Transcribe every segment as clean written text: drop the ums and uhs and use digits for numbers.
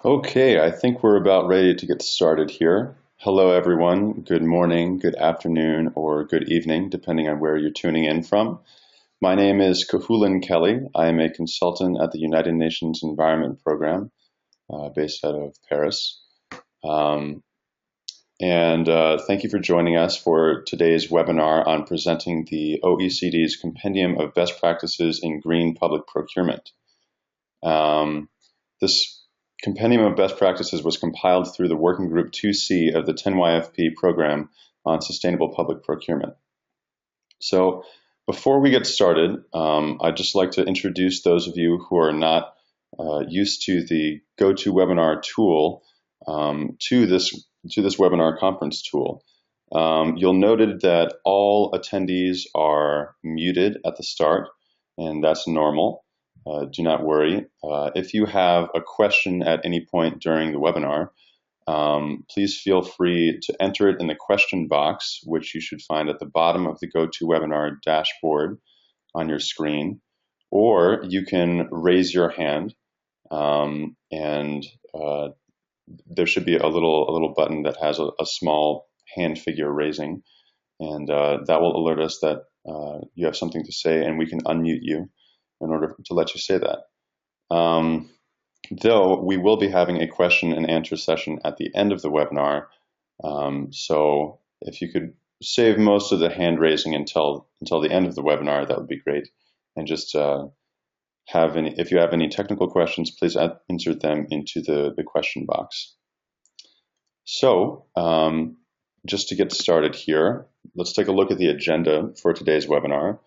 Okay, I think we're about ready to get started here. Hello, everyone. Good morning, good afternoon, or good evening, depending on where you're tuning in from. My name is Cuchulain Kelly. I am a consultant at the United Nations Environment Programme, based out of Paris. Thank you for joining us for today's webinar on presenting the OECD's Compendium of Best Practices in Green Public Procurement. This Compendium of Best Practices was compiled through the Working Group 2C of the 10YFP Program on Sustainable Public Procurement. So before we get started, I'd just like to introduce those of you who are not used to the GoToWebinar tool to this webinar conference tool. You'll note that all attendees are muted at the start, and that's normal. Do not worry. If you have a question at any point during the webinar, please feel free to enter it in the question box, which you should find at the bottom of the GoToWebinar dashboard on your screen, or you can raise your hand, and there should be a little button that has a small hand figure raising, and that will alert us that you have something to say, and we can unmute you in order to let you say that. Though we will be having a question and answer session at the end of the webinar, so if you could save most of the hand raising until the end of the webinar, that would be great. And just if you have any technical questions, please insert them into the question box. So just to get started here, let's take a look at the agenda for today's webinar.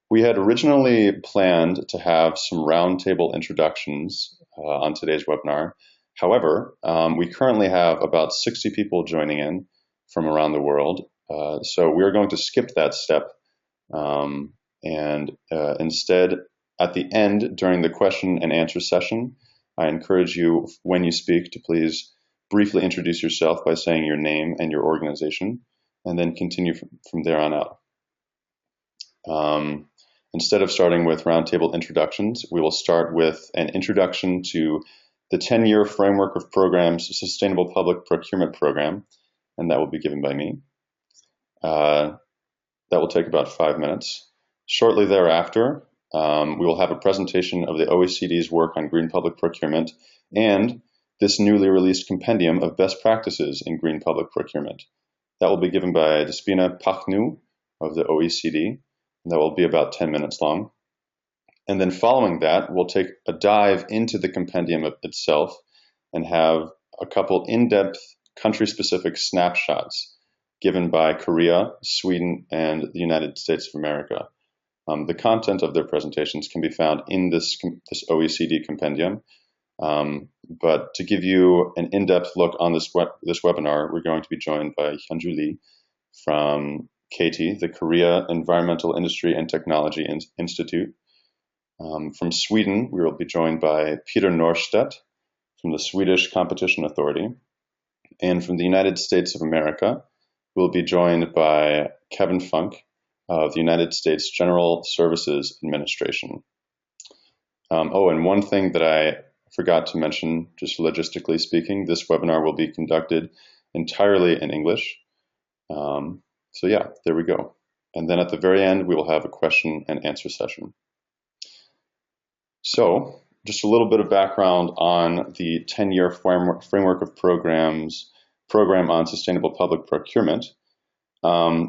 We had originally planned to have some roundtable introductions on today's webinar. However, we currently have about 60 people joining in from around the world. So we are going to skip that step. Instead, at the end, during the question and answer session, I encourage you, when you speak, to please briefly introduce yourself by saying your name and your organization, and then continue from there on out. Instead of starting with roundtable introductions, we will start with an introduction to the 10-year framework of programs, Sustainable Public Procurement Program, and that will be given by me. That will take about 5 minutes. Shortly thereafter, we will have a presentation of the OECD's work on green public procurement and this newly released compendium of best practices in green public procurement. That will be given by Despina Pachnou of the OECD. That will be about 10 minutes long. And then following that, we'll take a dive into the compendium itself and have a couple in-depth country-specific snapshots given by Korea, Sweden, and the United States of America. The content of their presentations can be found in this OECD compendium. But to give you an in-depth look on this webinar, we're going to be joined by Hyunju from KT, the Korea Environmental Industry and Technology Institute. From Sweden, we will be joined by Peter Nohrstedt from the Swedish Competition Authority. And from the United States of America, we'll be joined by Kevin Funk of the United States General Services Administration. And one thing that I forgot to mention, just logistically speaking, this webinar will be conducted entirely in English. So yeah, there we go. And then at the very end, we will have a question and answer session. So just a little bit of background on the 10-year framework of program on sustainable public procurement.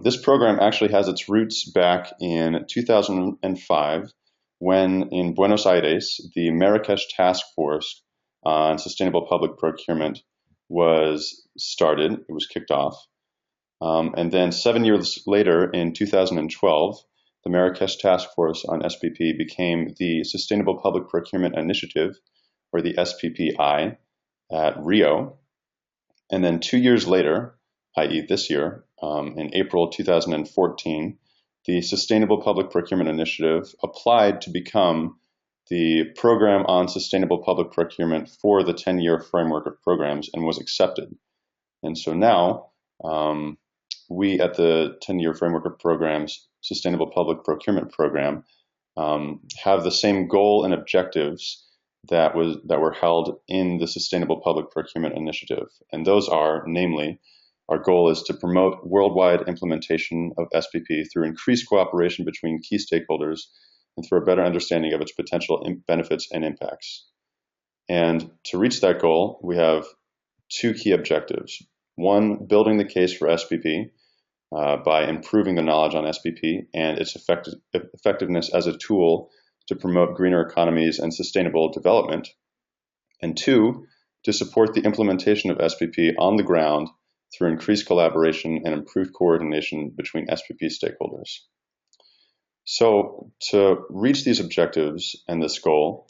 This program actually has its roots back in 2005, when in Buenos Aires, the Marrakesh Task Force on Sustainable Public Procurement was started. It was kicked off. And then 7 years later, in 2012, the Marrakesh Task Force on SPP became the Sustainable Public Procurement Initiative, or the SPPI, at Rio. And then 2 years later, i.e. this year, in April 2014, the Sustainable Public Procurement Initiative applied to become the Program on Sustainable Public Procurement for the 10-year framework of programs and was accepted. And so now, we at the 10-year framework of programs, Sustainable Public Procurement Program, have the same goal and objectives that were held in the Sustainable Public Procurement Initiative. And those are, namely, our goal is to promote worldwide implementation of SPP through increased cooperation between key stakeholders and through a better understanding of its potential benefits and impacts. And to reach that goal, we have two key objectives. One, building the case for SPP by improving the knowledge on SPP and its effectiveness as a tool to promote greener economies and sustainable development. And two, to support the implementation of SPP on the ground through increased collaboration and improved coordination between SPP stakeholders. So to reach these objectives and this goal,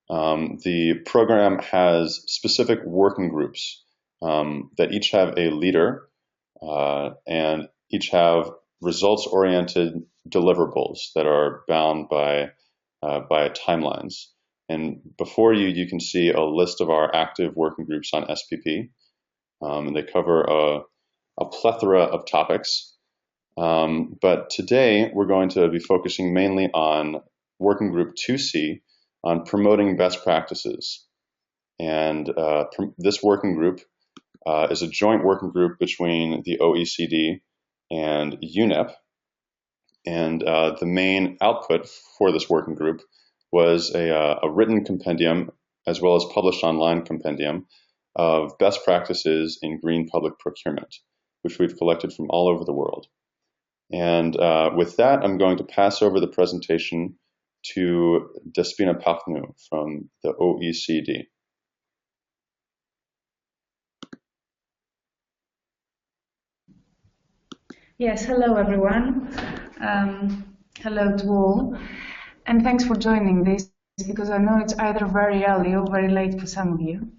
the program has specific working groups that each have a leader and each have results-oriented deliverables that are bound by timelines. And before you, you can see a list of our active working groups on SPP. And they cover a plethora of topics. But today, we're going to be focusing mainly on Working Group 2C, on promoting best practices. And this working group is a joint working group between the OECD and UNEP. And the main output for this working group was a written compendium, as well as published online compendium, of best practices in green public procurement, which we've collected from all over the world. And with that, I'm going to pass over the presentation to Despina Pachnou from the OECD. Yes, hello everyone. Hello to all. And thanks for joining this, because I know it's either very early or very late for some of you.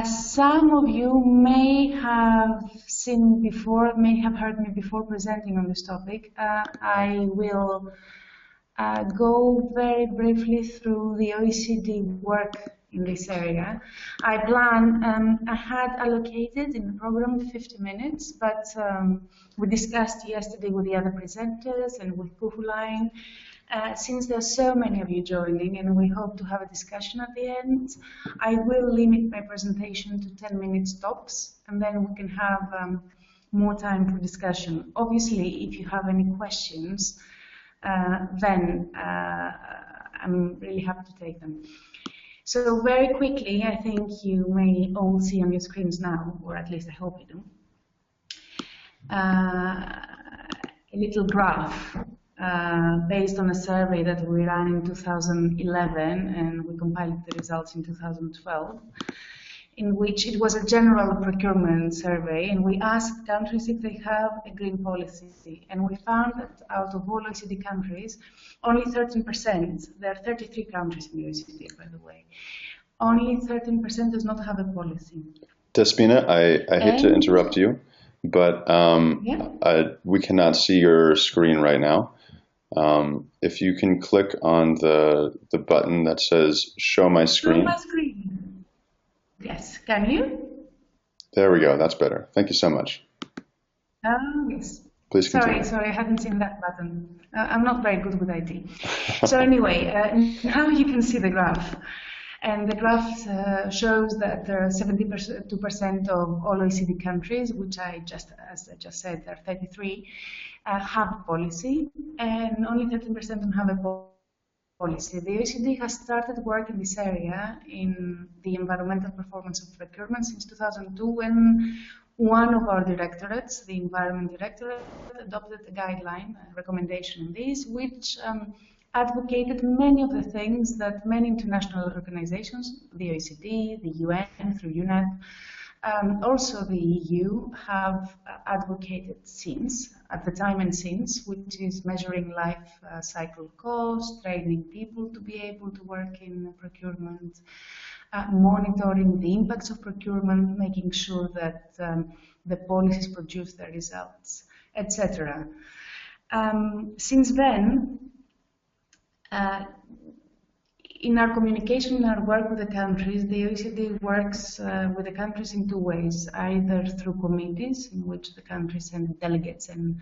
Some of you may have seen me before, may have heard me before presenting on this topic. I will go very briefly through the OECD work in this area. I had allocated in the program 50 minutes, but we discussed yesterday with the other presenters and with Cuchulain. Since there are so many of you joining and we hope to have a discussion at the end, I will limit my presentation to 10 minutes tops, and then we can have more time for discussion. Obviously, if you have any questions, then I'm really happy to take them. So very quickly, I think you may all see on your screens now, or at least I hope you do, a little graph based on a survey that we ran in 2011, and we compiled the results in 2012, in which it was a general procurement survey, and we asked countries if they have a green policy. And we found that out of all OECD countries, only 13%, there are 33 countries in the OECD, by the way, only 13% does not have a policy. Despina, I hate to interrupt you, but we cannot see your screen right now. If you can click on the button that says Show My Screen. Show my screen. Yes, can you? There we go, that's better. Thank you so much. Yes. Please continue. Sorry, I hadn't seen that button. I'm not very good with IT. So anyway, now you can see the graph. And the graph shows that there are 72% of all OECD countries, which as I just said, there are 33, have a policy, and only 13% don't have a policy. The OECD has started work in this area in the environmental performance of procurement since 2002, when one of our directorates, the Environment Directorate, adopted a guideline, a recommendation on this, which advocated many of the things that many international organizations, the OECD, the UN through UNEP, also the EU, have advocated since, at the time and since, which is measuring life cycle cost, training people to be able to work in procurement, monitoring the impacts of procurement, making sure that the policies produce the results, etc. Since then, in our communication, in our work with the countries, the OECD works with the countries in two ways, either through committees in which the countries send delegates and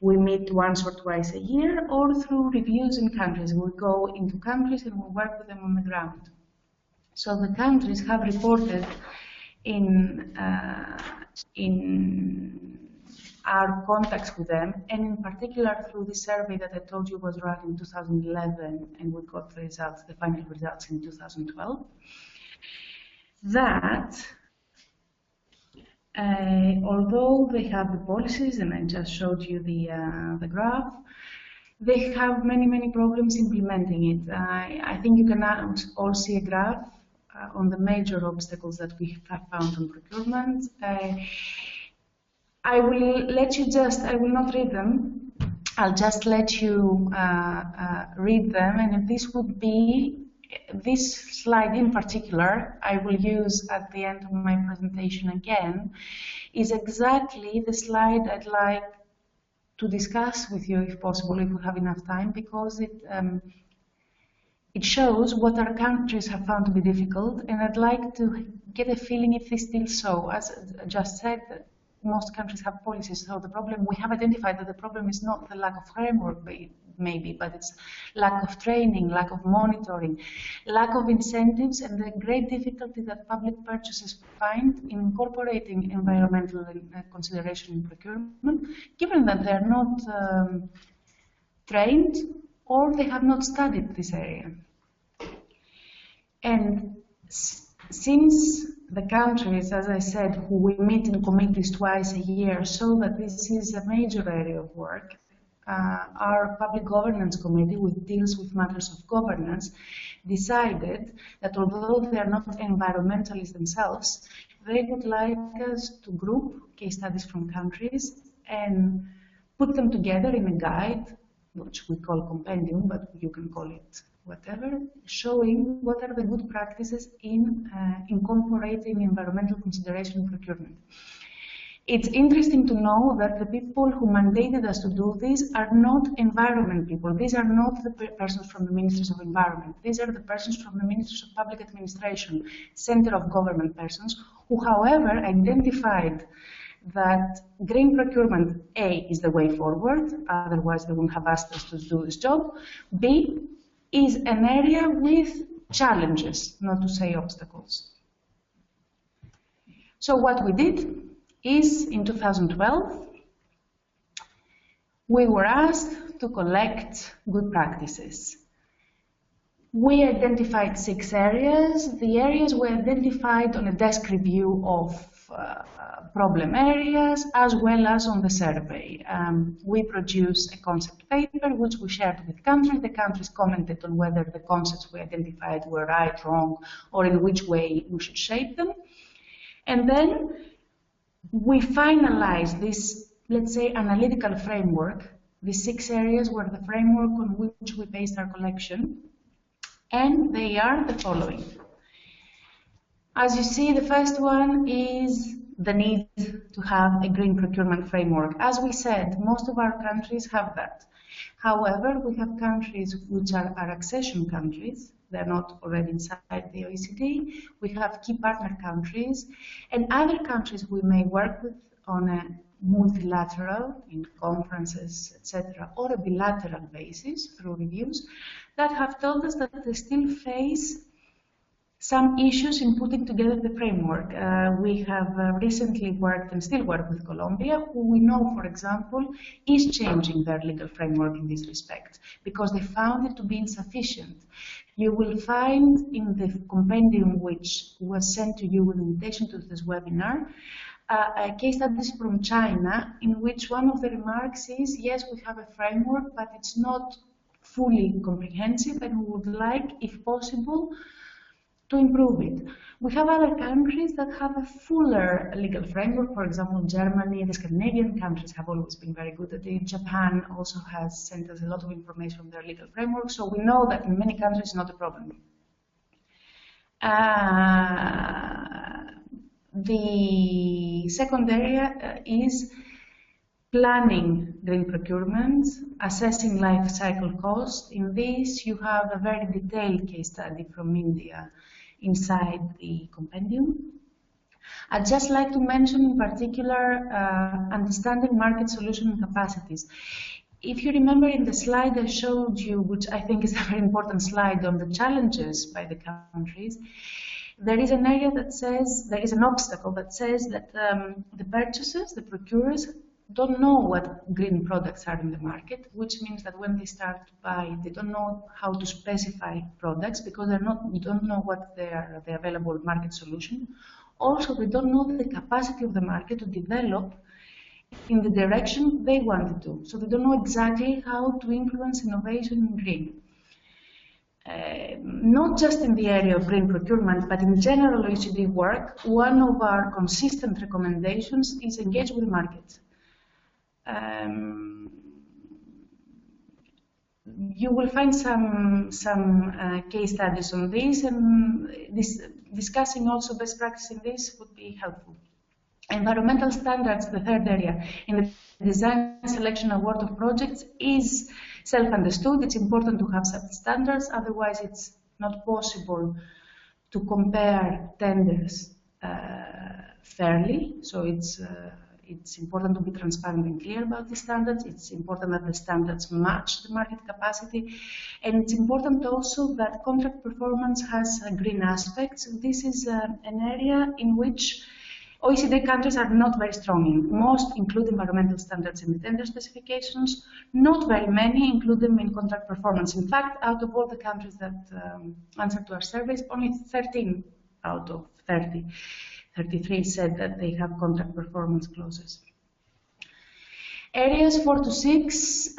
we meet once or twice a year, or through reviews in countries. We go into countries and we work with them on the ground. So the countries have reported in our contacts with them, and in particular through the survey that I told you was run in 2011, and we got the results, the final results in 2012, that although they have the policies, and I just showed you the graph, they have many problems implementing it. I think you can all see a graph on the major obstacles that we have found on procurement. I will not read them. I'll just let you read them, and this would be, this slide in particular, I will use at the end of my presentation again, is exactly the slide I'd like to discuss with you, if possible, if we have enough time, because it shows what our countries have found to be difficult, and I'd like to get a feeling if it's still so. As I just said, most countries have policies, so the problem, we have identified that the problem is not the lack of framework, maybe, but it's lack of training, lack of monitoring, lack of incentives, and the great difficulty that public purchasers find in incorporating environmental consideration in procurement, given that they're not trained or they have not studied this area. And since the countries, as I said, who we meet in committees twice a year, so that this is a major area of work, our Public Governance Committee, which deals with matters of governance, decided that although they are not environmentalists themselves, they would like us to group case studies from countries and put them together in a guide, which we call Compendium, but you can call it whatever, showing what are the good practices in incorporating environmental consideration in procurement. It's interesting to know that the people who mandated us to do this are not environment people. These are not the persons from the Ministries of Environment. These are the persons from the Ministries of Public Administration, Center of Government persons, who, however, identified that green procurement, A, is the way forward, otherwise they wouldn't have asked us to do this job, B, is an area with challenges, not to say obstacles. So what we did is, in 2012, we were asked to collect good practices. We identified 6 areas. The areas were identified on a desk review of problem areas, as well as on the survey. We produced a concept paper, which we shared with countries. The countries commented on whether the concepts we identified were right, wrong, or in which way we should shape them. And then we finalized this, let's say, analytical framework. The 6 areas were the framework on which we based our collection, and they are the following. As you see, the first one is the need to have a green procurement framework. As we said, most of our countries have that. However, we have countries which are our accession countries. They're not already inside the OECD. We have key partner countries and other countries we may work with on a multilateral, in conferences, etc., or a bilateral basis through reviews that have told us that they still face some issues in putting together the framework. We have recently worked and still work with Colombia, who we know, for example, is changing their legal framework in this respect, because they found it to be insufficient. You will find in the compendium, which was sent to you with invitation to this webinar, a case studies from China, in which one of the remarks is, yes, we have a framework, but it's not fully comprehensive, and we would like, if possible, to improve it. We have other countries that have a fuller legal framework. For example, Germany, the Scandinavian countries have always been very good at it. Japan also has sent us a lot of information on their legal framework, so we know that in many countries it's not a problem. The second area is planning green procurement, assessing life cycle cost. In this, you have a very detailed case study from India inside the compendium. I'd just like to mention in particular understanding market solution and capacities. If you remember in the slide I showed you, which I think is a very important slide on the challenges by the countries, there is an area that says, there is an obstacle that says that the purchasers, the procurers, don't know what green products are in the market, which means that when they start to buy, they don't know how to specify products because they don't know what the available market solution. Also, they don't know the capacity of the market to develop in the direction they want to do. So they don't know exactly how to influence innovation in green. Not just in the area of green procurement, but in general OECD work, one of our consistent recommendations is engage with the market. You will find some case studies on this, and discussing also best practice in this would be helpful. Environmental standards, the third area, in the design, selection, award of projects is self-understood. It's important to have such standards, otherwise it's not possible to compare tenders fairly. So it's important to be transparent and clear about the standards. It's important that the standards match the market capacity. And it's important also that contract performance has green aspects. This is an area in which OECD countries are not very strong in. Most include environmental standards in the tender specifications. Not very many include them in contract performance. In fact, out of all the countries that answered to our surveys, only 13 out of 33 said that they have contract performance clauses. Areas 4 to 6,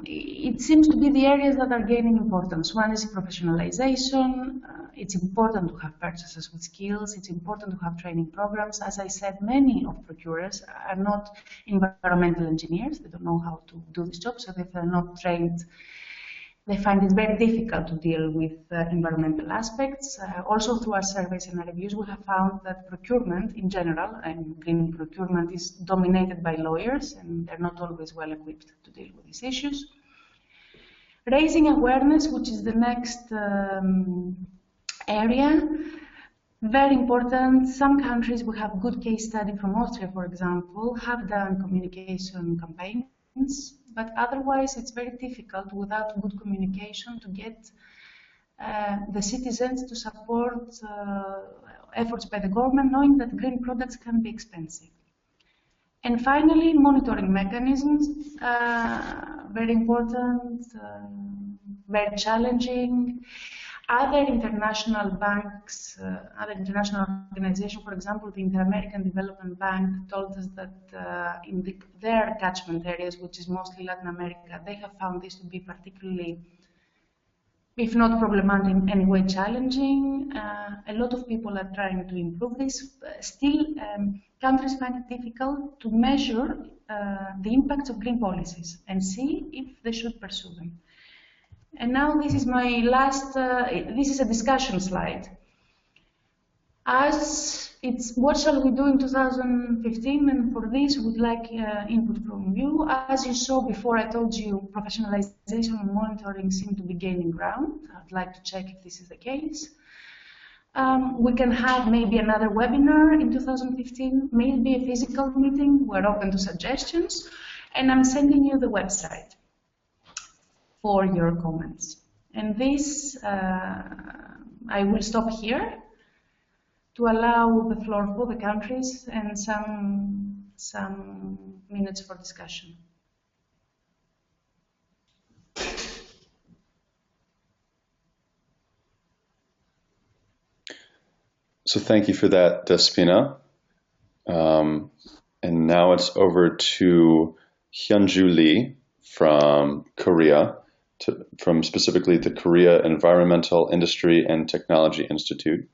it seems to be the areas that are gaining importance. One is professionalization. It's important to have purchasers with skills. It's important to have training programs. As I said, many of procurers are not environmental engineers. They don't know how to do this job, so if they're not trained, they find it very difficult to deal with environmental aspects. Also, through our surveys and our reviews, we have found that procurement in general, and green procurement, is dominated by lawyers, and they're not always well equipped to deal with these issues. Raising awareness, which is the next area, very important. Some countries, we have good case study from Austria, for example, have done communication campaigns, but otherwise it's very difficult without good communication to get the citizens to support efforts by the government, knowing that green products can be expensive. And finally, monitoring mechanisms, very important, very challenging. Other international banks, other international organizations, for example, the Inter-American Development Bank told us that in their catchment areas, which is mostly Latin America, they have found this to be particularly, if not problematic, in any way challenging. A lot of people are trying to improve this. Still, countries find it difficult to measure the impacts of green policies and see if they should pursue them. And now this is my last, this is a discussion slide. As it's, what shall we do in 2015? And for this, we'd like input from you. As you saw before, I told you professionalization and monitoring seem to be gaining ground. I'd like to check if this is the case. We can have maybe another webinar in 2015, maybe a physical meeting. We're open to suggestions. And I'm sending you the website for your comments. And this, I will stop here to allow the floor for the countries and some minutes for discussion. So thank you for that, Despina. And now it's over to Hyunju Lee from Korea, from specifically the Korea Environmental Industry and Technology Institute,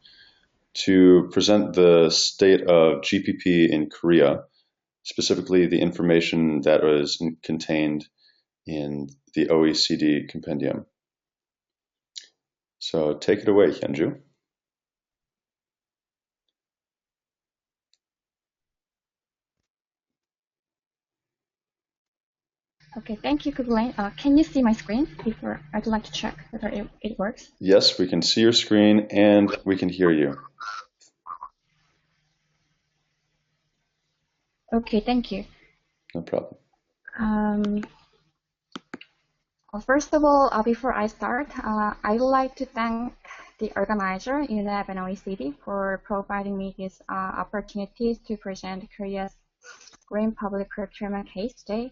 to present the state of GPP in Korea, specifically the information that was contained in the OECD Compendium. So take it away, Hyunju. Okay, thank you, Cuchulain. Can you see my screen? Before I'd like to check whether it works. Yes, we can see your screen and we can hear you. Okay, thank you. No problem. Well, first of all, before I start, I'd like to thank the organizer, UNEP and OECD, for providing me this opportunity to present Korea's green public procurement case today.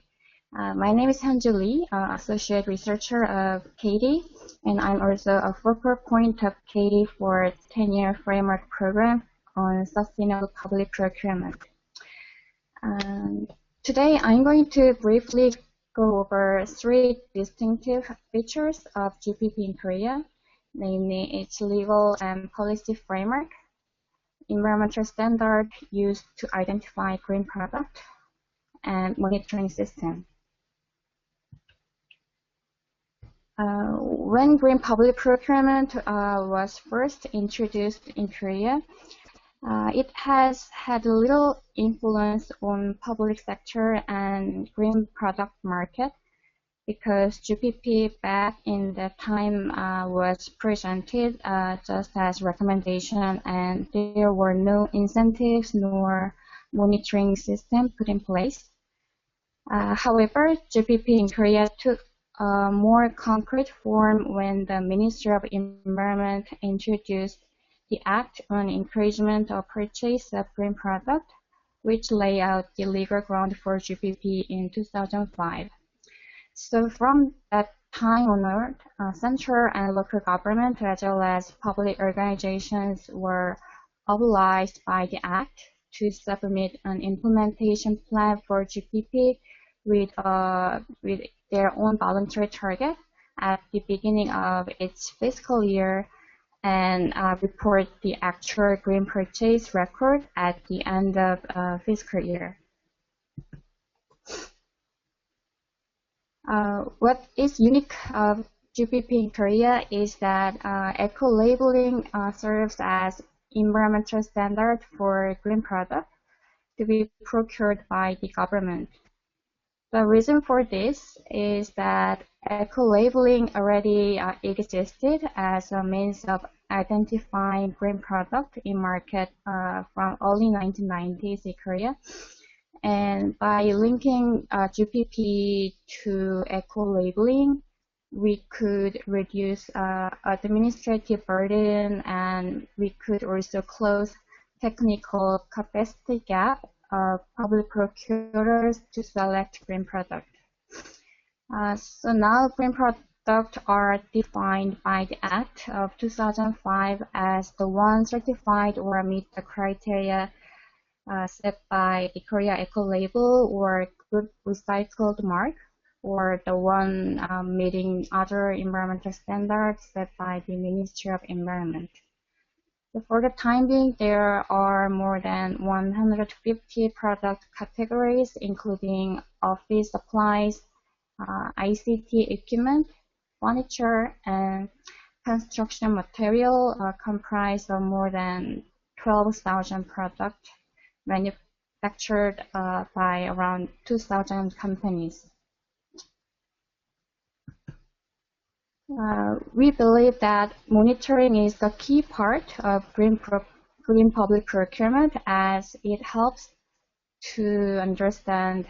My name is Hyunju Lee, Associate Researcher of KD, and I'm also a focal point of KD for its 10-year framework program on sustainable public procurement. Today, I'm going to briefly go over three distinctive features of GPP in Korea, namely its legal and policy framework, environmental standard used to identify green product, and monitoring system. When green public procurement was first introduced in Korea, it has had little influence on public sector and green product market because GPP back in that time was presented just as recommendation, and there were no incentives nor monitoring system put in place. However, GPP in Korea took a more concrete form when the Ministry of Environment introduced the Act on Encouragement of Purchase of Green Product, which laid out the legal ground for GPP in 2005. So from that time onward, central and local government as well as public organizations were obliged by the Act to submit an implementation plan for GPP with their own voluntary target at the beginning of its fiscal year and report the actual green purchase record at the end of fiscal year. What is unique of GPP in Korea is that eco-labeling serves as environmental standard for green product to be procured by the government. The reason for this is that eco-labeling already existed as a means of identifying green product in market from early 1990s in Korea. And by linking GPP to eco-labeling, we could reduce administrative burden, and we could also close technical capacity gap of public procurers to select green product. So now green products are defined by the Act of 2005 as the one certified or meet the criteria set by the Korea Eco Label or Good Recycled Mark, or the one meeting other environmental standards set by the Ministry of Environment. So for the time being, there are more than 150 product categories, including office supplies, ICT equipment, furniture, and construction material, comprised of more than 12,000 products manufactured by around 2,000 companies. We believe that monitoring is the key part of green public procurement, as it helps to understand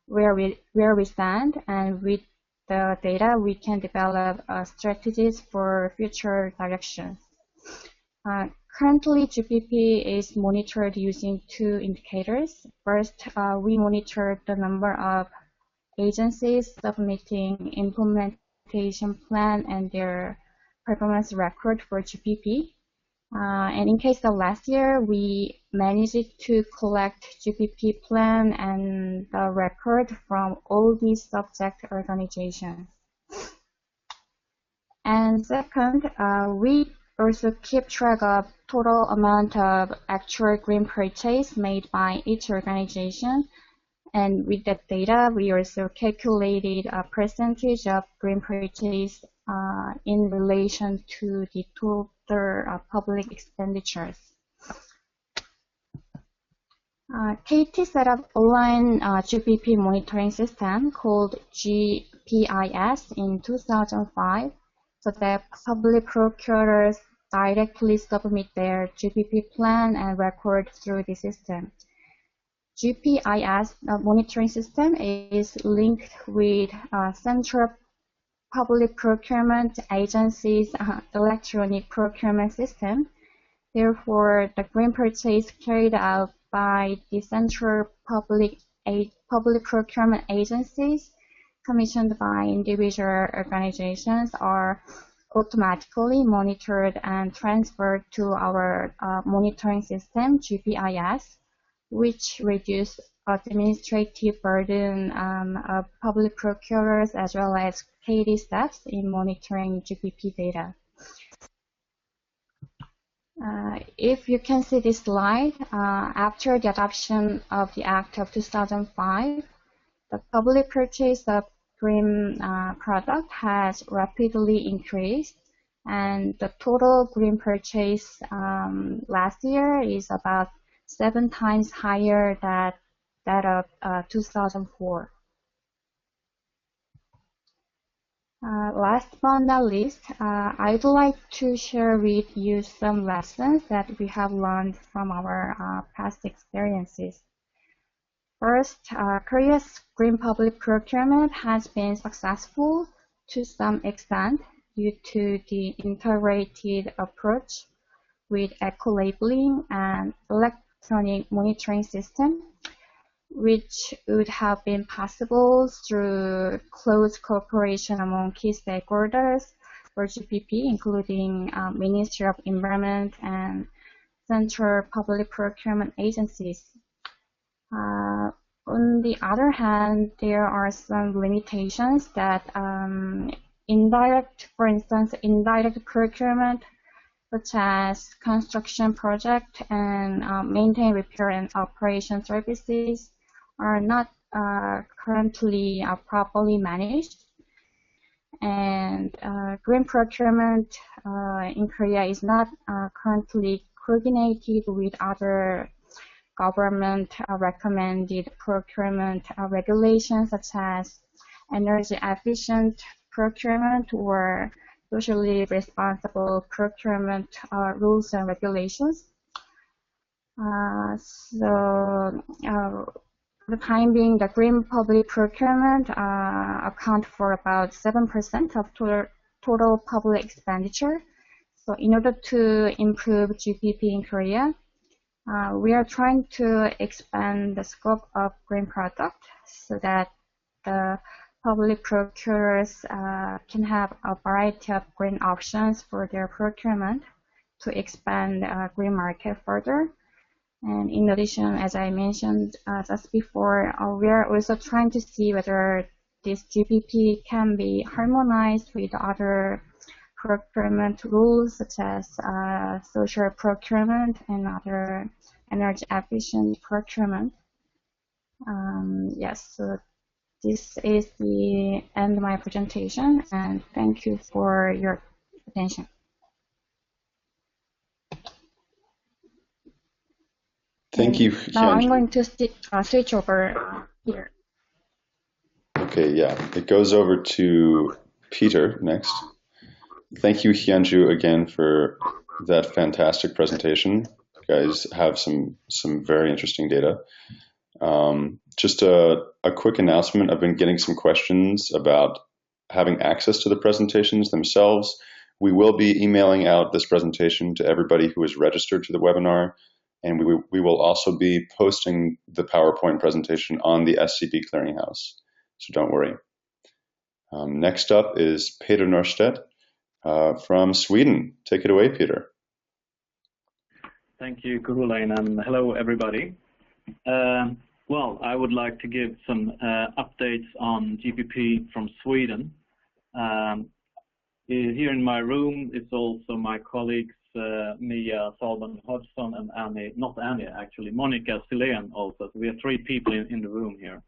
where we stand, and with the data we can develop strategies for future directions. Currently, GPP is monitored using two indicators. First, we monitor the number of agencies submitting implementation plan and their performance record for GPP. And in case of last year, we managed to collect GPP plan and the record from all these subject organizations. And second, we also keep track of total amount of actual green purchase made by each organization. And with that data, we also calculated a percentage of green purchase in relation to the total public expenditures. KT set up online GPP monitoring system called GPIS in 2005, so that public procurers directly submit their GPP plan and record through the system. GPIS monitoring system is linked with central public procurement agencies' electronic procurement system. Therefore, the green purchase carried out by the central public procurement agencies commissioned by individual organizations are automatically monitored and transferred to our monitoring system, GPIS, which reduce administrative burden of public procurers as well as KD staffs in monitoring GPP data. If you can see this slide, after the adoption of the Act of 2005, the public purchase of green product has rapidly increased, and the total green purchase last year is about 7 times higher than that of 2004. Last but not least, I'd like to share with you some lessons that we have learned from our past experiences. First, Korea's green public procurement has been successful to some extent due to the integrated approach with eco-labeling and electronic monitoring system, which would have been possible through close cooperation among key stakeholders for GPP, including Ministry of Environment and Central Public Procurement Agencies. On the other hand, there are some limitations that for instance, indirect procurement, such as construction project and maintain, repair, and operation services, are not currently properly managed. And green procurement in Korea is not currently coordinated with other government recommended procurement regulations, such as energy efficient procurement or socially responsible procurement rules and regulations. For the time being, the green public procurement account for about 7% of total public expenditure. So in order to improve GPP in Korea, we are trying to expand the scope of green product so that the public procurers can have a variety of green options for their procurement to expand the green market further. And in addition, as I mentioned just before, we are also trying to see whether this GPP can be harmonized with other procurement rules, such as social procurement and other energy efficient procurement. Yes, so this is the end of my presentation, and thank you for your attention. Thank you, Now Hyunju. I'm going to switch over here. Okay, yeah, it goes over to Peter next. Thank you, Hyunju, again for that fantastic presentation. You guys have some very interesting data. Just a quick announcement. I've been getting some questions about having access to the presentations themselves. We will be emailing out this presentation to everybody who is registered to the webinar, and we will also be posting the PowerPoint presentation on the SCP Clearinghouse, so don't worry. Next up is Peter Nohrstedt from Sweden. Take it away, Peter. Thank you, Cuchulain, and hello, everybody. Well, I would like to give some updates on GPP from Sweden. Here in my room is also my colleagues Mia Salban Hodgson and Annie, not Annie actually, Monica Silén also. So we have 3 people in the room here.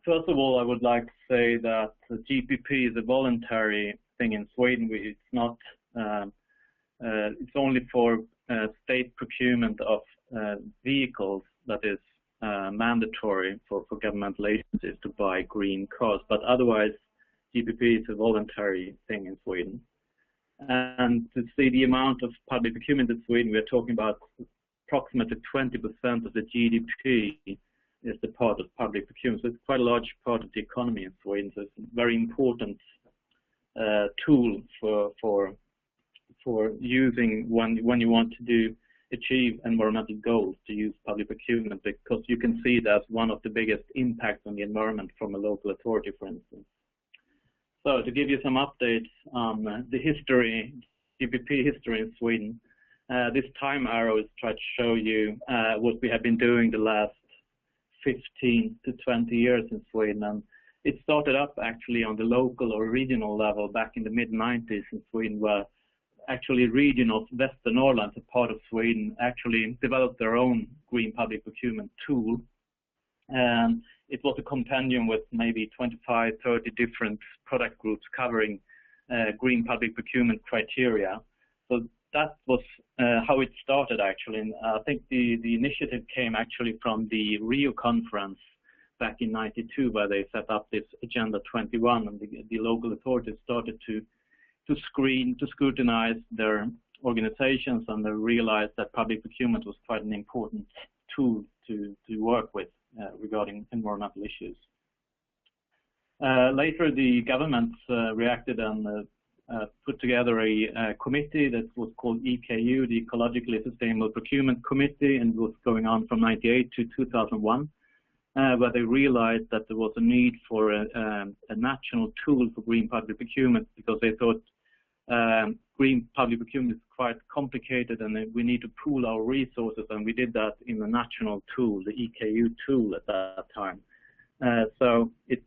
First of all, I would like to say that GPP is a voluntary thing in Sweden. It's not. It's only for state procurement of vehicles that is mandatory for governmental agencies to buy green cars. But otherwise, GPP is a voluntary thing in Sweden. And to see the amount of public procurement in Sweden, we're talking about approximately 20% of the GDP is the part of public procurement. So it's quite a large part of the economy in Sweden. So it's a very important tool for using when you want to achieve environmental goals, to use public procurement, because you can see that's one of the biggest impacts on the environment from a local authority, for instance. So to give you some updates on the history, GPP history in Sweden, this time arrow is trying to show you what we have been doing the last 15 to 20 years in Sweden. And it started up actually on the local or regional level back in the mid-90s in Sweden, where actually region of Västernorrland, a part of Sweden, actually developed their own green public procurement tool. And it was a compendium with maybe 25, 30 different product groups covering green public procurement criteria. So that was how it started, actually. And I think the initiative came actually from the Rio conference back in '92, where they set up this Agenda 21, and the local authorities started to scrutinize their organizations, and they realized that public procurement was quite an important tool to work with regarding environmental issues. Later, the government reacted and put together a committee that was called EKU, the Ecologically Sustainable Procurement Committee, and it was going on from '98 to 2001. Where they realized that there was a need for a national tool for green public procurement, because they thought green public procurement is quite complicated and we need to pool our resources, and we did that in a national tool, the EKU tool at that time. So it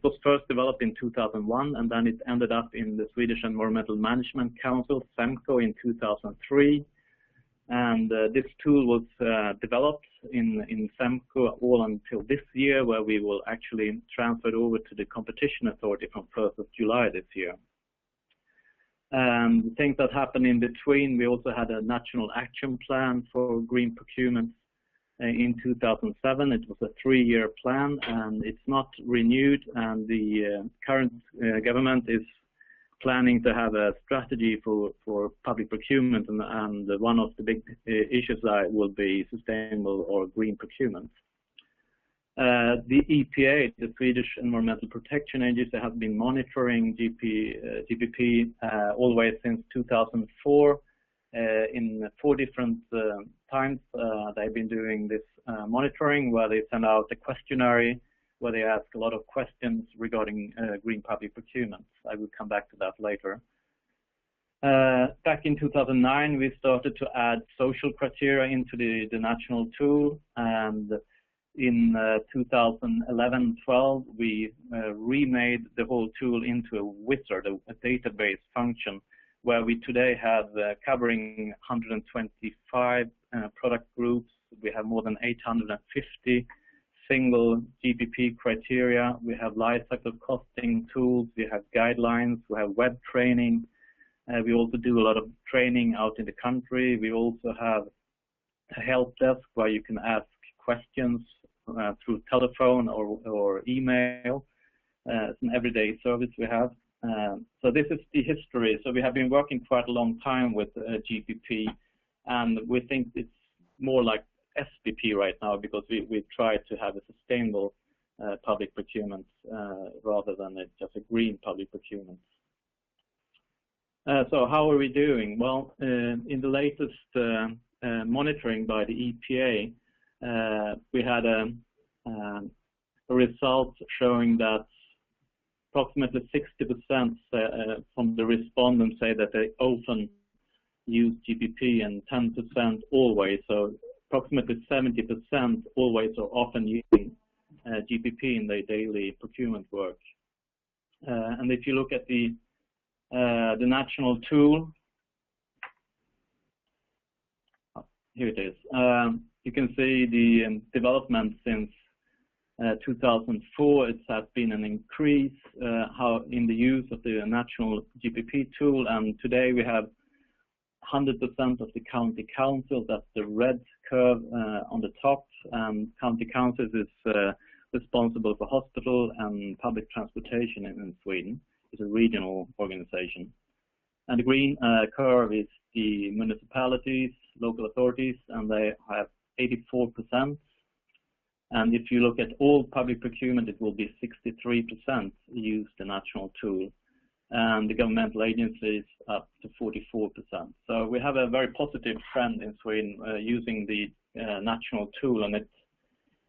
was first developed in 2001, and then it ended up in the Swedish Environmental Management Council, SEMCO, in 2003. And this tool was developed in SEMCO all until this year, where we will actually transfer it over to the Competition Authority from 1st of July this year. And things that happened in between, we also had a national action plan for green procurement in 2007. It was a 3-year plan, and it's not renewed, and the current government is planning to have a strategy for public procurement, and one of the big issues will be sustainable or green procurement. The EPA, the Swedish Environmental Protection Agency, has been monitoring GPP all the way since 2004. In 4 different times, they've been doing this monitoring, where they send out a questionnaire where they ask a lot of questions regarding green public procurement. I will come back to that later. Back in 2009, we started to add social criteria into the national tool, and in 2011-12, we remade the whole tool into a wizard, a database function, where we today have covering 125 product groups. We have more than 850 single GPP criteria. We have life cycle costing tools. We have guidelines. We have web training. We also do a lot of training out in the country. We also have a help desk where you can ask questions through telephone or email. It's an everyday service we have. So this is the history. So we have been working quite a long time with GPP, and we think it's more like SPP right now, because we try to have a sustainable public procurement rather than just a green public procurement. So how are we doing? Well, in the latest monitoring by the EPA, we had a result showing that approximately 60% from the respondents say that they often use GPP, and 10% always. So approximately 70% always or often using GPP in their daily procurement work. And if you look at the national tool, here it is. You can see the development since 2004. It has been an increase in the use of the national GPP tool, and today we have 100% of the county councils. That's the red curve on the top, and county councils is responsible for hospital and public transportation in Sweden. It's a regional organization. And the green curve is the municipalities, local authorities, and they have 84%. And if you look at all public procurement, it will be 63% use the national tool, and the governmental agencies up to 44%. So we have a very positive trend in Sweden using the national tool, and it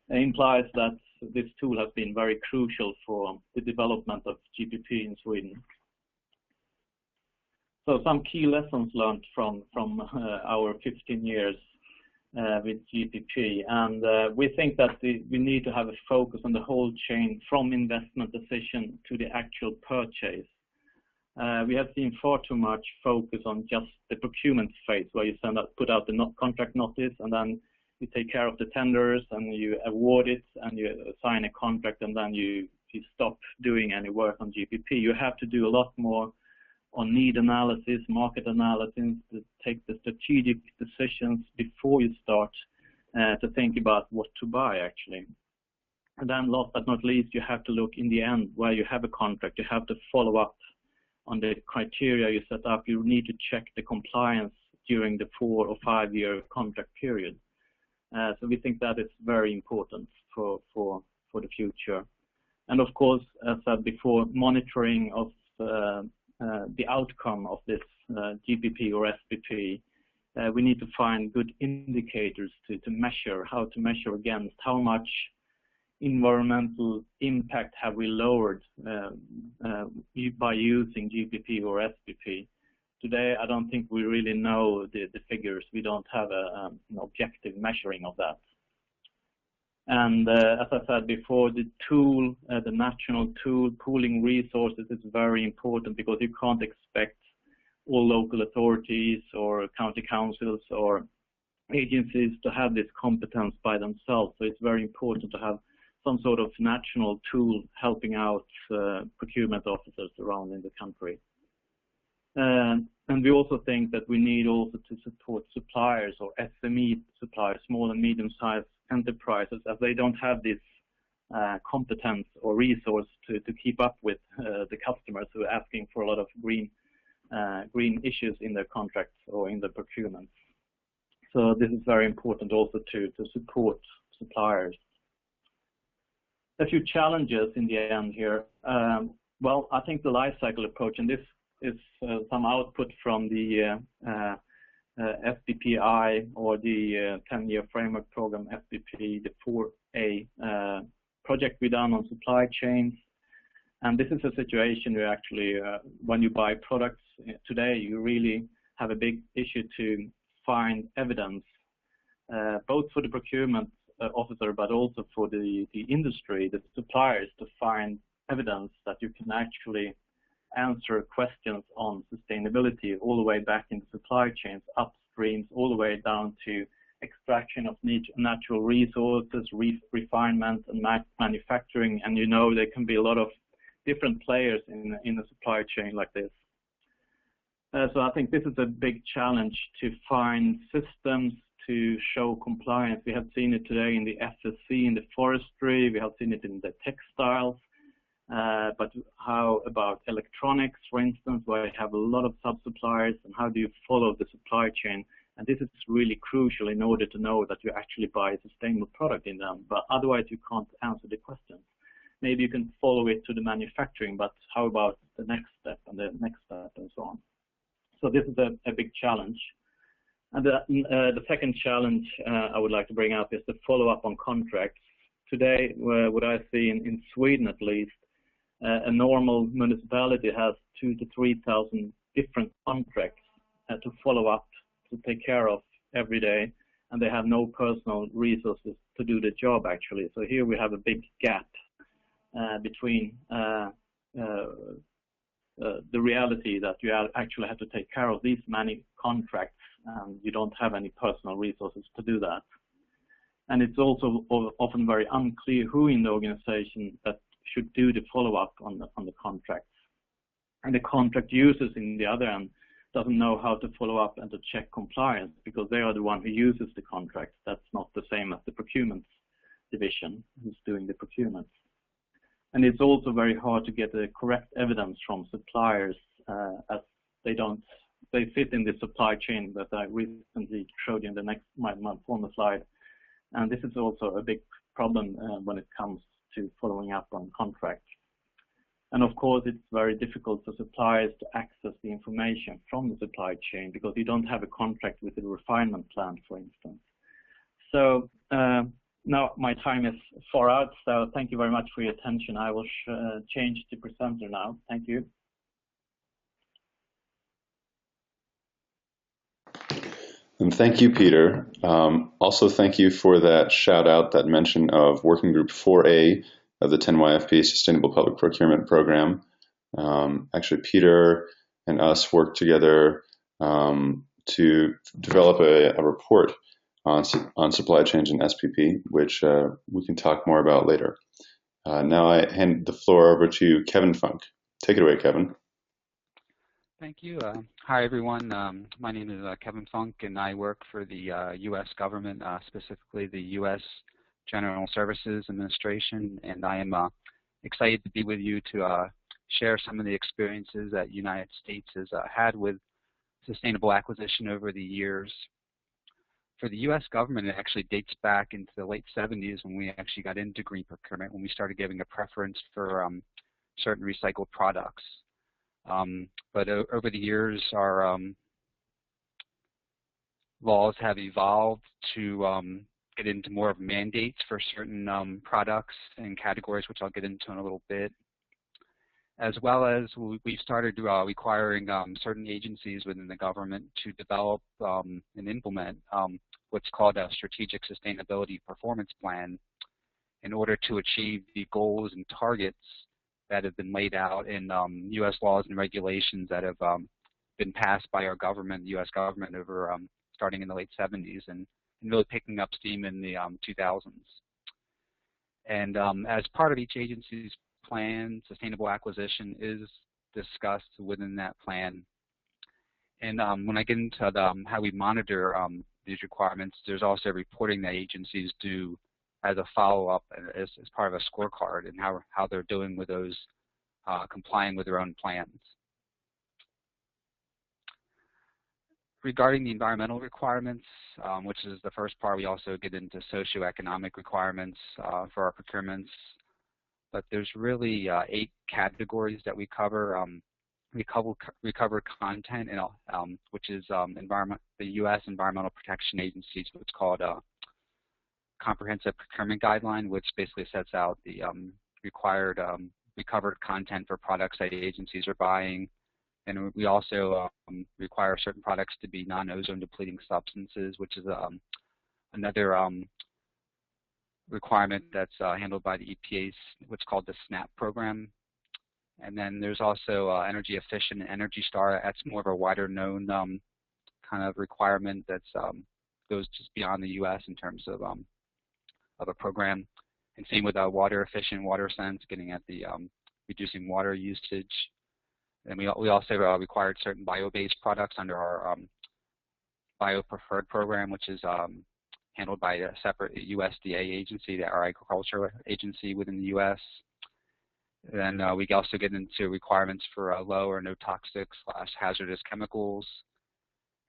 implies that this tool has been very crucial for the development of GPP in Sweden. So some key lessons learned from our 15 years with GPP, and we think that we need to have a focus on the whole chain from investment decision to the actual purchase. We have seen far too much focus on just the procurement phase, where you put out the contract notice, and then you take care of the tenders, and you award it, and you sign a contract, and then you stop doing any work on GPP. You have to do a lot more on need analysis, market analysis, to take the strategic decisions before you start to think about what to buy, actually. And then last but not least, you have to look in the end where you have a contract. You have to follow up on the criteria you set up. You need to check the compliance during the 4 or 5 year contract period. So we think that is very important for the future. And of course, as I said before, monitoring of the outcome of this GPP or SPP. We need to find good indicators to measure, how to measure against how much environmental impact have we lowered by using GPP or SPP. Today, I don't think we really know the figures. We don't have an objective measuring of that. And as I said before, the tool, the national tool, pooling resources is very important, because you can't expect all local authorities or county councils or agencies to have this competence by themselves. So it's very important to have some sort of national tool helping out procurement officers around in the country. And we also think that we need also to support suppliers or SME suppliers, small and medium-sized enterprises, as they don't have this competence or resource to keep up with the customers who are asking for a lot of green issues in their contracts or in the procurement. So this is very important also to support suppliers. A few challenges in the end here. Well, I think the life cycle approach, and this is some output from the SPPI or the 10-year framework program SPP, the 4A project we done on supply chains. And this is a situation where actually when you buy products today, you really have a big issue to find evidence, both for the procurement officer, but also for the industry, the suppliers, to find evidence that you can actually answer questions on sustainability all the way back in the supply chains, upstreams, all the way down to extraction of natural resources, refinement and manufacturing. And you know, there can be a lot of different players in a supply chain like this. So I think this is a big challenge, to find systems to show compliance. We have seen it today in the FSC, in the forestry, we have seen it in the textiles. But how about electronics, for instance, where you have a lot of sub-suppliers, and how do you follow the supply chain? And this is really crucial in order to know that you actually buy a sustainable product in them, but otherwise you can't answer the questions. Maybe you can follow it to the manufacturing, but how about the next step and the next step and so on? So this is a big challenge. And the second challenge I would like to bring up is the follow-up on contracts. Today, what I see in Sweden at least, a normal municipality has 2,000 to 3,000 different contracts to follow up, to take care of every day, and they have no personal resources to do the job actually. So here we have a big gap between the reality that you actually have to take care of these many contracts, and you don't have any personal resources to do that. And it's also often very unclear who in the organization that should do the follow-up on the contracts. And the contract users in the other end doesn't know how to follow up and to check compliance, because they are the one who uses the contract. That's not the same as the procurement division who's doing the procurement. And it's also very hard to get the correct evidence from suppliers as they don't they fit in the supply chain that I recently showed you in my former slide. And this is also a big problem when it comes to following up on contracts. And of course, it's very difficult for suppliers to access the information from the supply chain because you don't have a contract with the refinement plant, for instance. So now my time is far out, so thank you very much for your attention. I will change to presenter now. Thank you. And thank you, Peter. Also, thank you for that shout out, that mention of Working Group 4A of the 10YFP Sustainable Public Procurement Program. Actually, Peter and us worked together to develop a report on supply chains in SPP, which we can talk more about later. Now I hand the floor over to Kevin Funk. Take it away, Kevin. Thank you. Hi, everyone. My name is Kevin Funk, and I work for the U.S. government, specifically the U.S. General Services Administration, and I am excited to be with you to share some of the experiences that the United States has had with sustainable acquisition over the years. For the U.S. government, it actually dates back into the late 70s when we actually got into green procurement, when we started giving a preference for certain recycled products. But over the years, our laws have evolved to get into more of mandates for certain products and categories, which I'll get into in a little bit, as well as we've started requiring certain agencies within the government to develop and implement what's called a strategic sustainability performance plan in order to achieve the goals and targets that have been laid out in U.S. laws and regulations that have been passed by our government, the U.S. government, over starting in the late 70s and really picking up steam in the 2000s. And as part of each agency's plan, sustainable acquisition is discussed within that plan. And when I get into how we monitor these requirements, there's also reporting that agencies do as a follow-up, as part of a scorecard, and how they're doing with those complying with their own plans. Regarding the environmental requirements, which is the first part, we also get into socioeconomic requirements for our procurements. But there's really 8 categories that we cover. We cover content, which is the U.S. Environmental Protection Agency's what's called a comprehensive procurement guideline, which basically sets out the required recovered content for products that agencies are buying. And we also require certain products to be non-ozone depleting substances, which is another requirement that's handled by the EPA's what's called the SNAP program. And then there's also energy efficient and Energy Star. That's more of a wider known kind of requirement that's goes just beyond the U.S. in terms of a program. And same with water efficient, water sense, getting at the reducing water usage. And we also required certain bio-based products under our bio-preferred program, which is handled by a separate USDA agency, our agriculture agency within the U.S. Then we also get into requirements for low or no toxic / hazardous chemicals.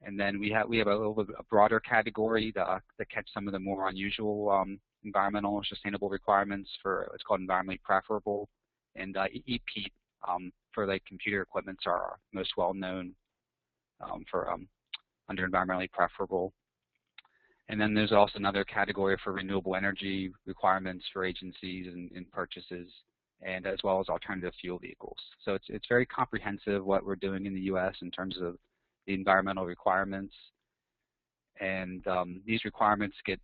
And then we have a little bit a broader category that catch some of the more unusual environmental or sustainable requirements for what's called environmentally preferable, and EPEAT for like computer equipments are most well known for under environmentally preferable. And then there's also another category for renewable energy requirements for agencies and purchases, and as well as alternative fuel vehicles. So it's very comprehensive what we're doing in the U.S. in terms of the environmental requirements. And these requirements get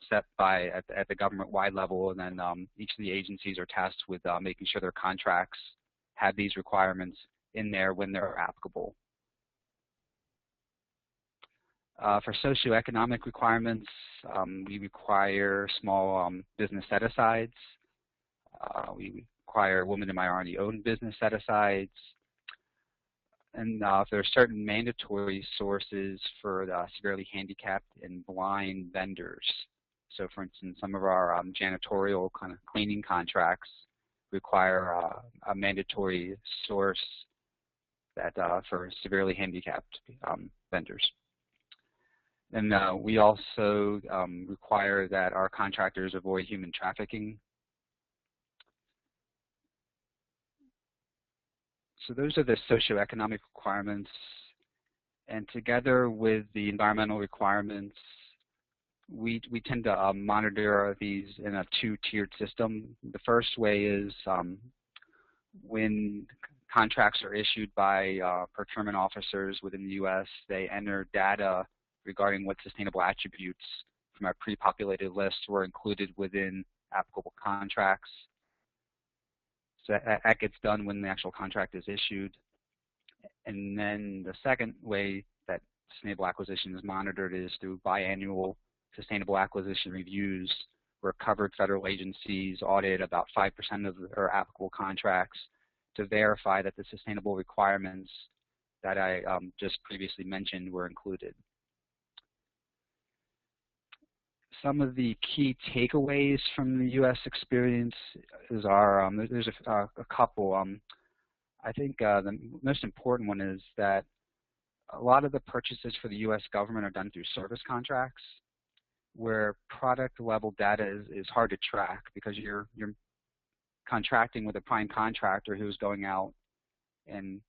set at the government-wide level, and then each of the agencies are tasked with making sure their contracts have these requirements in there when they're applicable. For socioeconomic requirements, we require small business set-asides. We require women and minority-owned business set-asides. And there are certain mandatory sources for the severely handicapped and blind vendors. So, for instance, some of our janitorial kind of cleaning contracts require a mandatory source that for severely handicapped vendors. And we also require that our contractors avoid human trafficking. So those are the socioeconomic requirements, and together with the environmental requirements, we tend to monitor these in a two-tiered system. The first way is when contracts are issued by procurement officers within the U.S., they enter data regarding what sustainable attributes from our pre-populated list were included within applicable contracts. So that gets done when the actual contract is issued. And then the second way that sustainable acquisition is monitored is through biannual sustainable acquisition reviews, where covered federal agencies audit about 5% of their applicable contracts to verify that the sustainable requirements that I just previously mentioned were included. Some of the key takeaways from the U.S. experience is there's a couple. I think the most important one is that a lot of the purchases for the U.S. government are done through service contracts, where product level data is hard to track because you're contracting with a prime contractor who's going out and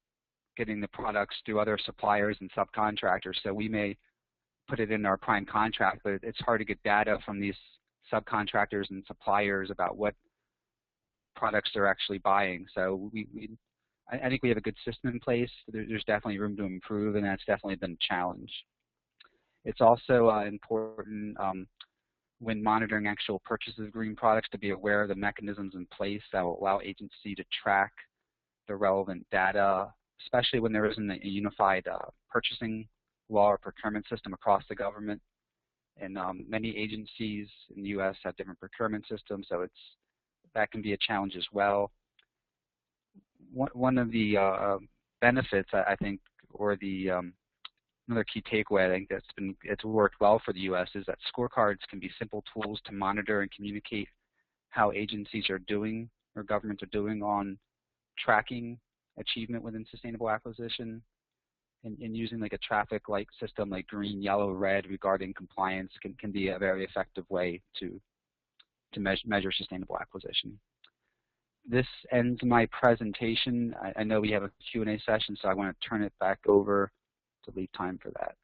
getting the products through other suppliers and subcontractors. So we may put it in our prime contract, but it's hard to get data from these subcontractors and suppliers about what products they're actually buying. So I think we have a good system in place. There's definitely room to improve, and that's definitely been a challenge. It's also important when monitoring actual purchases of green products to be aware of the mechanisms in place that will allow agency to track the relevant data, especially when there isn't a unified purchasing law or procurement system across the government. And many agencies in the U.S. have different procurement systems, so that can be a challenge as well. One of the benefits, I think, or the another key takeaway I think it's worked well for the U.S. is that scorecards can be simple tools to monitor and communicate how agencies are doing or governments are doing on tracking achievement within sustainable acquisition. And using like a traffic light system like green, yellow, red regarding compliance can be a very effective way to measure sustainable acquisition. This ends my presentation. I know we have a Q&A session, so I want to turn it back over to leave time for that.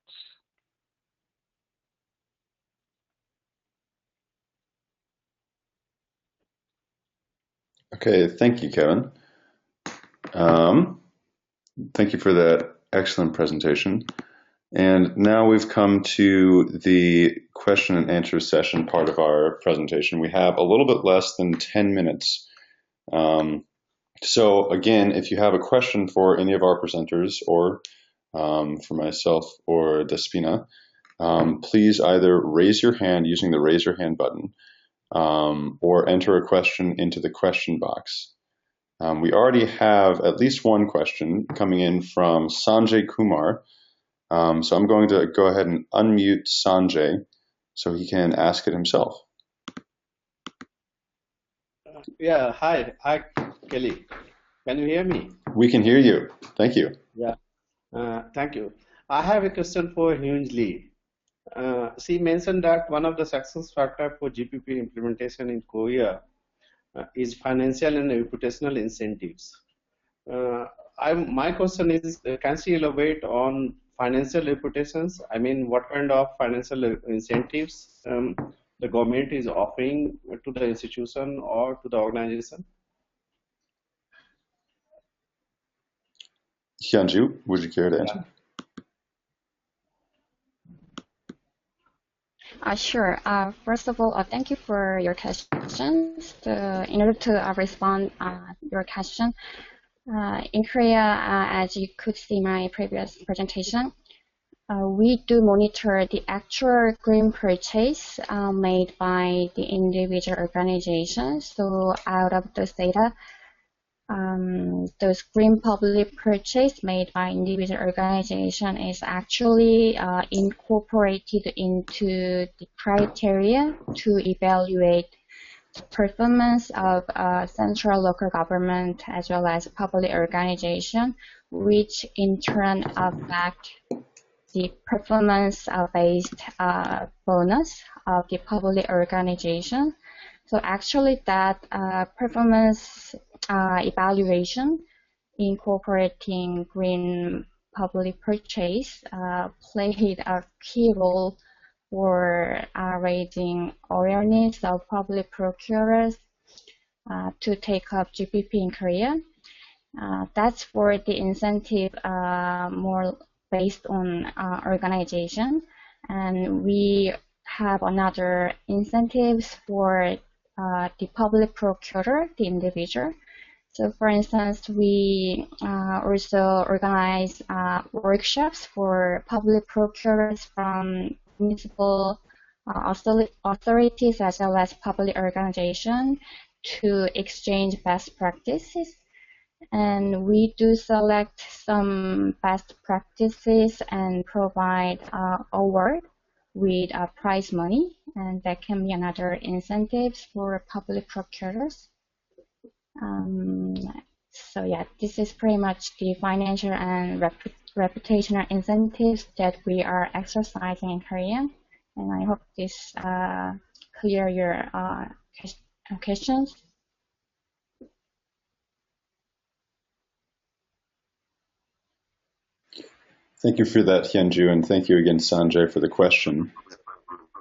Okay, thank you, Kevin. Thank you for that excellent presentation. And now we've come to the question and answer session part of our presentation. We have a little bit less than 10 minutes. So again, if you have a question for any of our presenters or for myself or Despina, please either raise your hand using the raise your hand button or enter a question into the question box. We already have at least one question coming in from Sanjay Kumar. So I'm going to go ahead and unmute Sanjay so he can ask it himself. Yeah, hi, Kelly. Can you hear me? We can hear you. Thank you. Yeah, thank you. I have a question for Hyunju. She mentioned that one of the success factors for GPP implementation in Korea is financial and reputational incentives. My question is, can she elaborate on financial reputations? I mean, what kind of financial incentives the government is offering to the institution or to the organization? Hyunju, would you care to answer? Sure. First of all, thank you for your questions. In order to respond your question, in Korea, as you could see in my previous presentation, we do monitor the actual green purchase made by the individual organizations. So out of those data, those green public purchase made by individual organization is actually incorporated into the criteria to evaluate the performance of central local government as well as public organization which in turn affect the performance-based bonus of the public organization. So actually that performance evaluation incorporating green public purchase played a key role for raising awareness of public procurers to take up GPP in Korea. That's for the incentive more based on organization, and we have another incentives for the public procurer, the individual. So for instance, we also organize workshops for public procurers from municipal authorities as well as public organizations to exchange best practices. And we do select some best practices and provide award with prize money, and that can be another incentives for public procurers. So yeah, this is pretty much the financial and reputational incentives that we are exercising in Korea, and I hope this clear your questions. Thank you for that, Hyunju, and thank you again, Sanjay, for the question.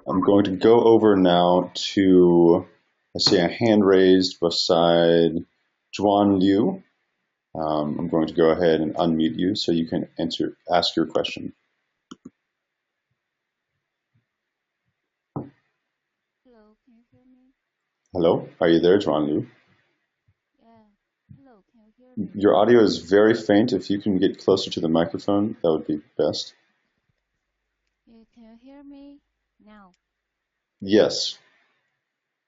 I'm going to go over now to, I see a hand raised beside Juan Liu. I'm going to go ahead and unmute you so you can ask your question. Hello, can you hear me? Hello, are you there, Juan Liu? Hello, can you hear me? Your audio is very faint. If you can get closer to the microphone, that would be best. Can you hear me now? Yes,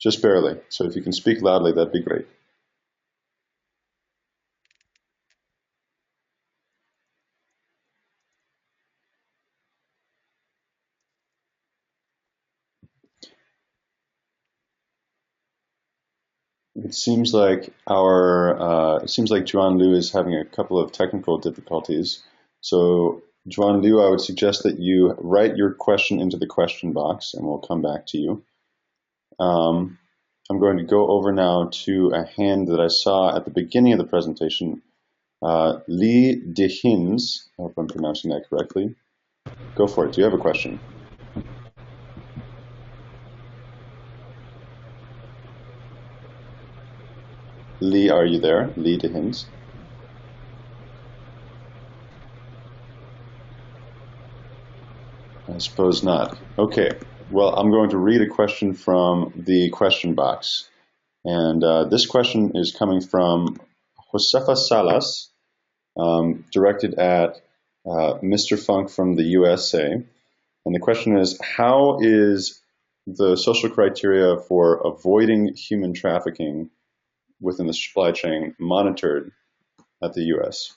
just barely. So if you can speak loudly, that'd be great. It seems like Juan Liu is having a couple of technical difficulties. So Juan Liu, I would suggest that you write your question into the question box and we'll come back to you. I'm going to go over now to a hand that I saw at the beginning of the presentation. Lee Dehins, I hope I'm pronouncing that correctly. Go for it. Do you have a question? Lee, are you there? Lee Dehins. I suppose not. Okay. Well, I'm going to read a question from the question box. And this question is coming from Josefa Salas, directed at Mr. Funk from the USA. And the question is, how is the social criteria for avoiding human trafficking within the supply chain monitored at the US?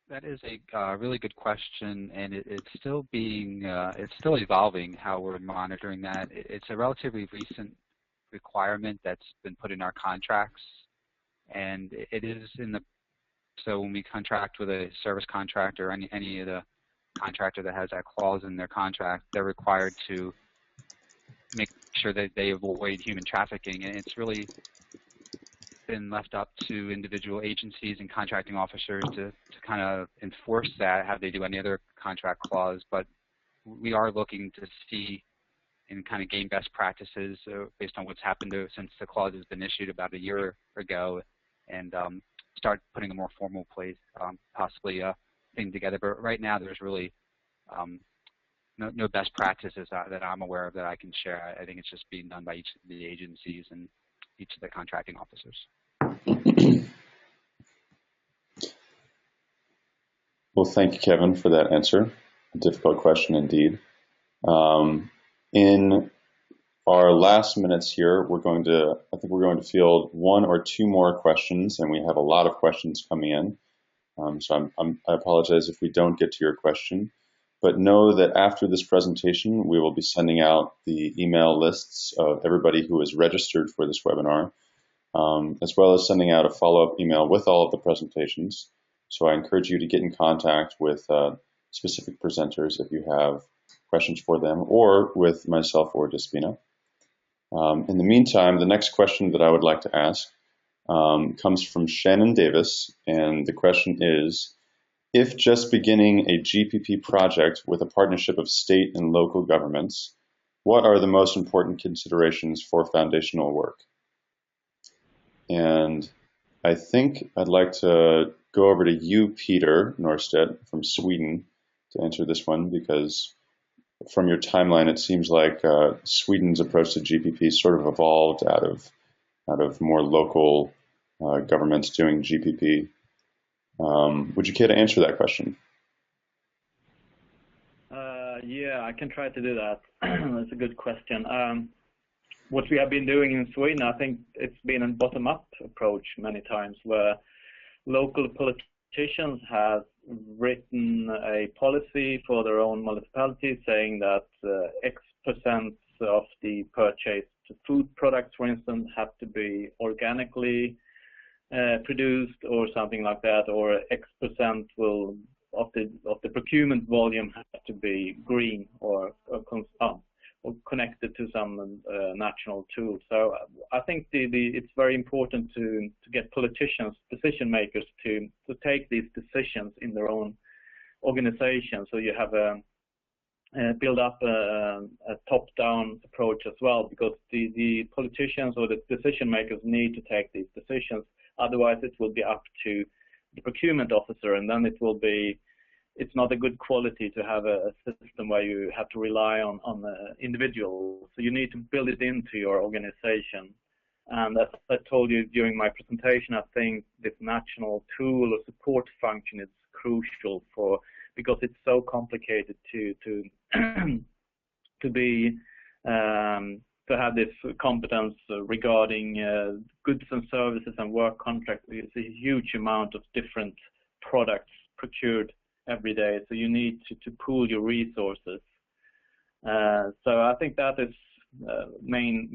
That is a really good question, and it's still evolving how we're monitoring that. It's a relatively recent requirement that's been put in our contracts, and it is so when we contract with a service contractor or any of the contractor that has that clause in their contract, they're required to make sure that they avoid human trafficking, and it's really been left up to individual agencies and contracting officers to kind of enforce that, how they do any other contract clause. But we are looking to see and kind of gain best practices based on what's happened since the clause has been issued about a year ago, and start putting a more formal place, possibly a thing together. But right now, there's really no best practices that I'm aware of that I can share. I think it's just being done by each of the agencies and each of the contracting officers. Well, thank you, Kevin, for that answer. A difficult question indeed. In our last minutes here, I think we're going to field one or two more questions, and we have a lot of questions coming in. So I apologize if we don't get to your question, but know that after this presentation, we will be sending out the email lists of everybody who is registered for this webinar. as well as sending out a follow-up email with all of the presentations. So I encourage you to get in contact with specific presenters if you have questions for them, or with myself or Despina. In the meantime, the next question that I would like to ask comes from Shannon Davis, and the question is, if just beginning a GPP project with a partnership of state and local governments, what are the most important considerations for foundational work? And I think I'd like to go over to you, Peter Nohrstedt from Sweden, to answer this one, because from your timeline, it seems like Sweden's approach to GPP sort of evolved out of more local governments doing GPP. Would you care to answer that question? Yeah, I can try to do that. That's a good question. What we have been doing in Sweden, I think it's been a bottom-up approach many times, where local politicians have written a policy for their own municipalities saying that X% of the purchased food products, for instance, have to be organically produced or something like that, or X% of the procurement volume has to be green or connected to some national tool. So I think it's very important to get politicians, decision makers, to take these decisions in their own organization. So you have build up a top-down approach as well, because the politicians or the decision makers need to take these decisions. Otherwise, it will be up to the procurement officer, and then it's not a good quality to have a system where you have to rely on the individual. So you need to build it into your organization. And as I told you during my presentation, I think this national tool or support function is crucial because it's so complicated to have this competence regarding goods and services and work contracts. It's a huge amount of different products procured every day, so you need to pool your resources. So I think that is main,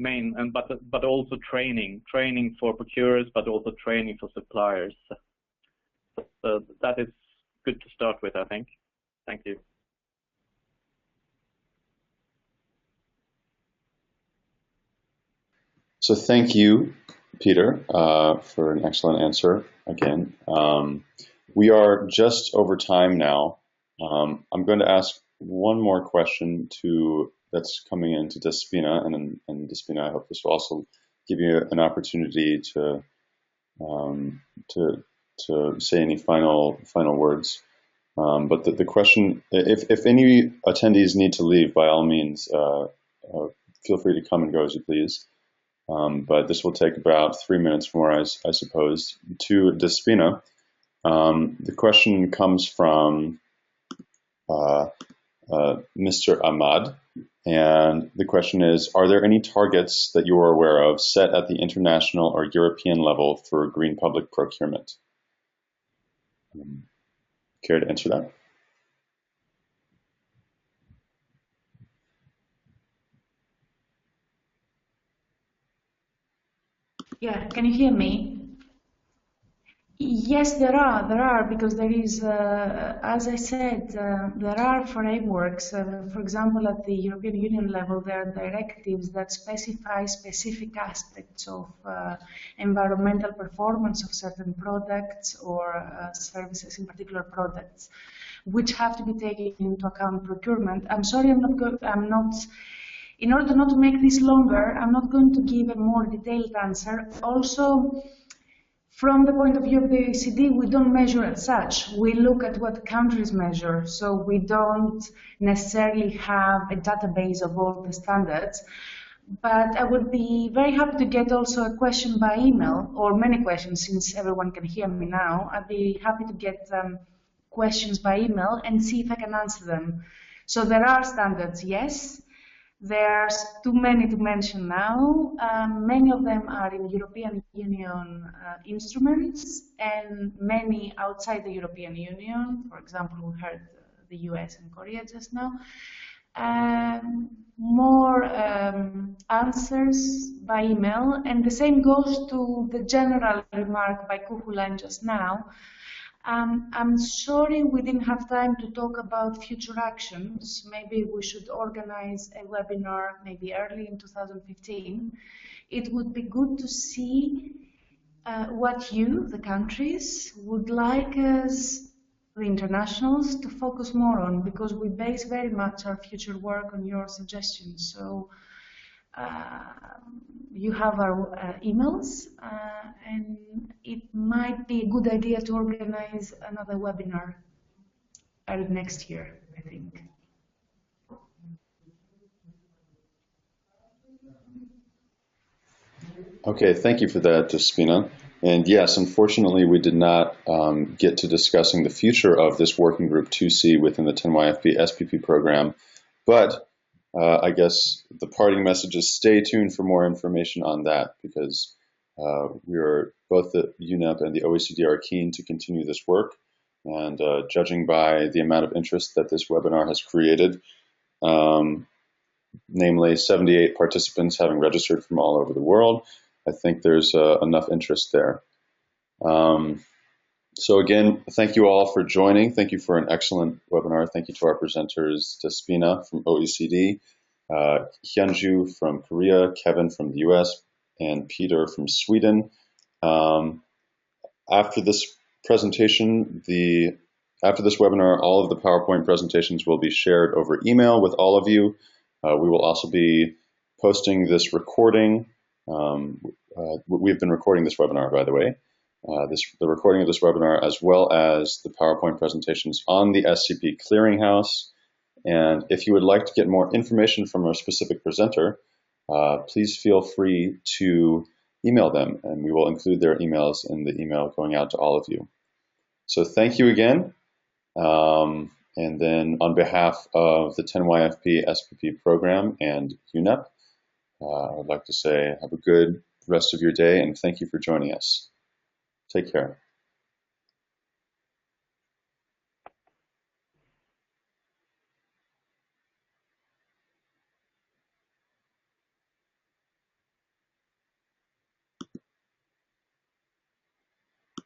but also training for procurers, but also training for suppliers. So that is good to start with, I think. Thank you. So thank you, Peter, for an excellent answer again. We are just over time now. I'm going to ask one more question that's coming into Despina, and Despina, I hope this will also give you an opportunity to say any final words. But the question, if any attendees need to leave, by all means, feel free to come and go as you please. But this will take about 3 minutes more, I suppose. To Despina, the question comes from Mr. Ahmad, and the question is, are there any targets that you are aware of set at the international or European level for green public procurement? Care to answer that? Yeah, can you hear me? Yes, there are, because there is, as I said, there are frameworks. For example, at the European Union level, there are directives that specify specific aspects of environmental performance of certain products or services, in particular products, which have to be taken into account in procurement. I'm sorry, in order not to make this longer, I'm not going to give a more detailed answer. Also, from the point of view of the OECD, we don't measure as such. We look at what countries measure, so we don't necessarily have a database of all the standards. But I would be very happy to get also a question by email, or many questions, since everyone can hear me now. I'd be happy to get questions by email and see if I can answer them. So there are standards, yes. There's too many to mention now. Many of them are in European Union instruments, and many outside the European Union. For example, we heard the US and Korea just now. More answers by email, and the same goes to the general remark by Cuchulain just now. I'm sorry we didn't have time to talk about future actions. Maybe we should organize a webinar maybe early in 2015. It would be good to see what you, the countries, would like us, the internationals, to focus more on, because we base very much our future work on your suggestions. So you have our emails, and it might be a good idea to organize another webinar early next year, I think. Okay, thank you for that, Despina. And yes, unfortunately, we did not get to discussing the future of this working group 2C within the 10YFP SPP program, but I guess the parting message is stay tuned for more information on that, because both the UNEP and the OECD are keen to continue this work, and judging by the amount of interest that this webinar has created, namely 78 participants having registered from all over the world, I think there's enough interest there. So again, thank you all for joining. Thank you for an excellent webinar. Thank you to our presenters, Despina from OECD, Hyunju from Korea, Kevin from the US, and Peter from Sweden. After this presentation, after this webinar, all of the PowerPoint presentations will be shared over email with all of you. We will also be posting this recording. We've been recording this webinar, by the way. The recording of this webinar, as well as the PowerPoint presentations, on the SCP Clearinghouse. And if you would like to get more information from a specific presenter, please feel free to email them, and we will include their emails in the email going out to all of you. So thank you again. And then on behalf of the 10YFP SPP program and UNEP, I'd like to say have a good rest of your day, and thank you for joining us. Take care.